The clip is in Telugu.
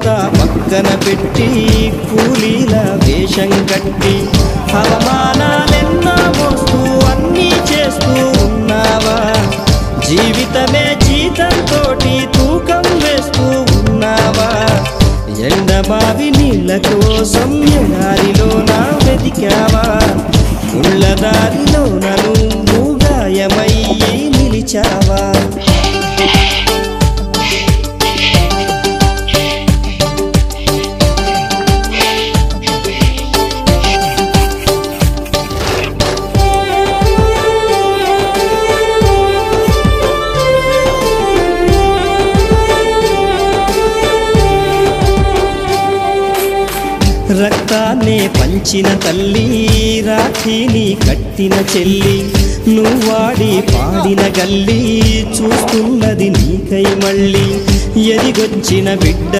అంతా పక్కన పెట్టి కూలీల వేషం కట్టి అవమానాలెన్నో మోస్తూ అన్నీ చేస్తూ ఉన్నావా? జీవితమే జీతంతోటి తూకం వేస్తూ ఉన్నావా? ఎండమావి నీళ్ళ కోసం ఎడారిలో నా వెతికావా? ముళ్ళదారిలో నన్ను గాయమయ్యి నిలిచావా? రక్తాన్నే పంచిన తల్లి, రాఖీని కట్టిన చెల్లి, నువ్వాడి పాడిన గల్లి చూస్తున్నది నీకై మళ్ళీ. ఎదిగొచ్చిన బిడ్డ